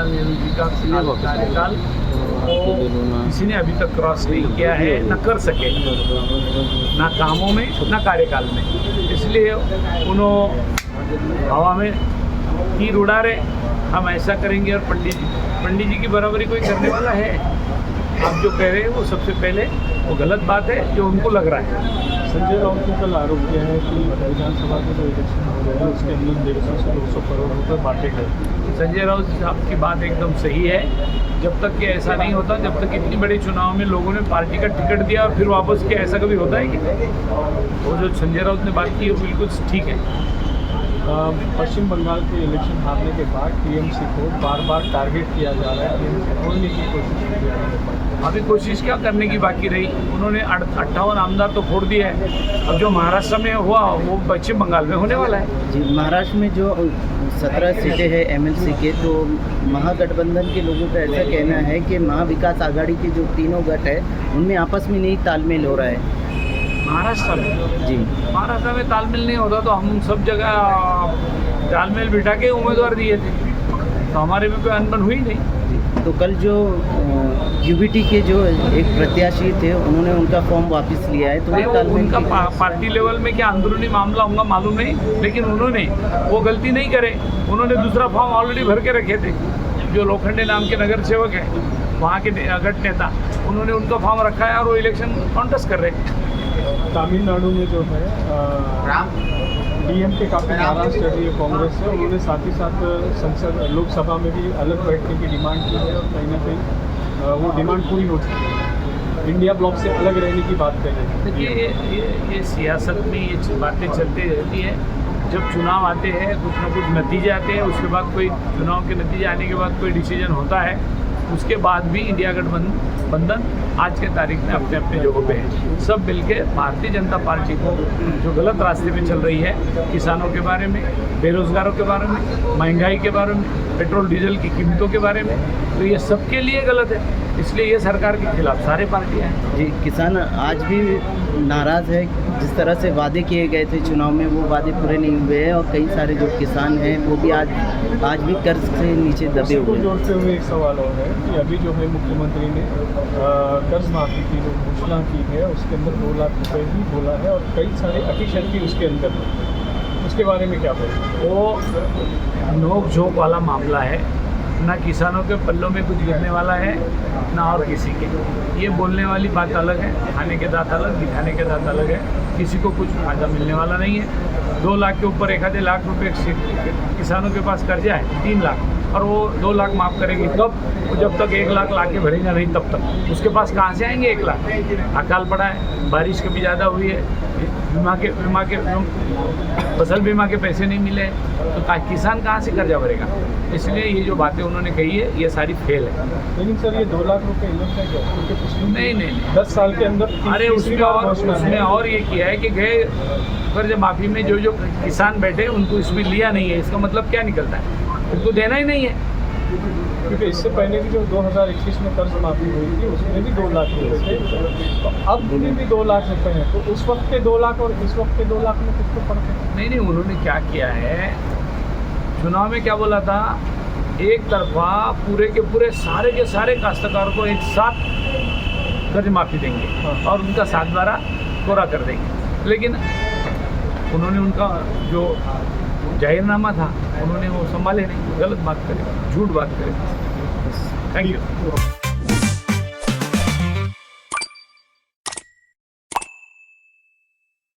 जवाहरलाल नेहरू जी का कार्यकाल वो किसी ने अभी तक क्रॉस नहीं किया है, न कर सके, ना कामों में ना कार्यकाल में। इसलिए उन्होंने हवा में तीर उड़ा रहे, हम ऐसा करेंगे और पंडित जी की बराबरी कोई करने वाला है? आप जो कह रहे हैं वो सबसे पहले वो गलत बात है जो उनको लग रहा है। संजय राउत ने कल आरोप किया है कि विधानसभा के जो इलेक्शन हो रहे हैं उसके अंदर 150 से 200 करोड़ रुपये बांटे गए। संजय राउत साहब की बात एकदम सही है। जब तक कि ऐसा नहीं होता, जब तक इतनी बड़े चुनाव में लोगों ने पार्टी का टिकट दिया और फिर वापस किया, ऐसा कभी होता है कि? वो जो संजय राउत ने बात की वो बिल्कुल ठीक है। पश्चिम बंगाल के इलेक्शन हारने के बाद टीएमसी को बार बार टारगेट किया जा रहा है, टीएमसी खोलने की कोशिश की जा रही है। अभी कोशिश क्या करने की बाकी रही? उन्होंने 58 आमदार तो फोड़ दिया है। अब जो महाराष्ट्र में हुआ वो पश्चिम बंगाल में होने वाला है। जी, महाराष्ट्र में जो 17 सीटें हैं एमएलसी के, तो महागठबंधन के लोगों का ऐसा कहना है कि महाविकास आघाड़ी के जो तीनों गठ है उनमें आपस में नहीं तालमेल हो रहा है। महाराष्ट्र में जी, महाराष्ट्र में तालमेल नहीं होता तो हम सब जगह तालमेल बिठा के उम्मीदवार दिए थे, तो हमारे में कोई अनबन हुई नहीं। तो कल जो यूबीटी के जो एक प्रत्याशी थे उन्होंने उनका फॉर्म वापस लिया है, तो वो तालमेल उनका पार्टी लेवल में क्या अंदरूनी मामला होगा मालूम नहीं, लेकिन उन्होंने वो गलती नहीं करे। उन्होंने दूसरा फॉर्म ऑलरेडी भर के रखे थे। जो लोखंडे नाम के नगर सेवक है वहाँ के गठ नेता, उन्होंने उनका फॉर्म रखा है और वो इलेक्शन कॉन्टेस्ट कर रहे हैं। तमिलनाडु में जो है डीएमके काफ़ी नाराज चल रही है कांग्रेस से। उन्होंने साथ ही साथ संसद लोकसभा में भी अलग बैठने की डिमांड की है और कहीं ना कहीं वो डिमांड पूरी हो चुकी है। इंडिया ब्लॉक से अलग रहने की बात कर रहे हैं। देखिए ये सियासत में ये बातें चलती रहती है। जब चुनाव आते हैं कुछ ना कुछ नतीजे आते हैं, उसके बाद कोई चुनाव के नतीजे आने के बाद कोई डिसीजन होता है, उसके बाद भी इंडिया गठबंधन आज के तारीख में अपने अपने जगहों पे है। सब मिलके भारतीय जनता पार्टी को जो गलत रास्ते पे चल रही है, किसानों के बारे में, बेरोजगारों के बारे में, महंगाई के बारे में, पेट्रोल डीजल की कीमतों के बारे में, तो ये सबके लिए गलत है। इसलिए ये सरकार के खिलाफ सारे पार्टियाँ हैं। जी, किसान आज भी नाराज़ है। जिस तरह से वादे किए गए थे चुनाव में वो वादे पूरे नहीं हुए हैं और कई सारे जो किसान हैं वो भी आज भी कर्ज से नीचे दबे हुए हैं। जोड़ते हुए एक सवाल और है कि अभी जो है मुख्यमंत्री ने कर्ज माफी की जो घोषणा की है उसके अंदर 2 लाख रुपये ही बोला है और कई सारे अटी शर्ती उसके अंदर, उसके बारे में क्या बोलें? वो नोक झोंक वाला मामला है, ना किसानों के पल्लों में कुछ गिरने वाला है ना और किसी के। ये बोलने वाली बात अलग है, खाने के दांत अलग, दिखाने के दांत अलग है। किसी को कुछ फायदा मिलने वाला नहीं है। 2 लाख के ऊपर 1 लाख रुपए किसानों के पास कर्जा है 3 लाख, और वो 2 लाख माफ़ करेगी कब? वो जब तक 1 लाख ला के भरेगा नहीं तब तक। उसके पास कहाँ से आएंगे 1 लाख? अकाल पड़ा है, बारिश कभी ज़्यादा हुई है, फसल बीमा के पैसे नहीं मिले, तो किसान कहाँ से कर्जा भरेगा? इसलिए ये जो बातें उन्होंने कही है ये सारी फेल है। लेकिन सर ये 2 लाख रुपये इन्वेस्ट है क्या? क्योंकि पिछले नहीं 10 साल के अंदर अरे उसमें और ये किया है कि गए कर्ज माफ़ी में जो किसान बैठे उनको इसमें लिया नहीं है। इसका मतलब क्या निकलता है? उनको देना ही नहीं है। क्योंकि इससे पहले भी जो 2021 में कर्ज माफी हुई थी उसमें भी 2 लाख रुपये थे, तो अब भी 2 लाख रुपये हैं, तो उस वक्त के 2 लाख और इस वक्त के 2 लाख में कुछ तो फर्क है। नहीं, उन्होंने क्या किया है, चुनाव में क्या बोला था, एक तरफा पूरे के पूरे सारे के सारे काश्तकारों को एक साथ कर्ज माफ़ी देंगे और उनका 7/12 कोरा कर देंगे। लेकिन उन्होंने उनका जो जाहिरनामा था उन्होंने वो संभाले नहीं, गलत बात करे, झूठ बात करे। Thank you.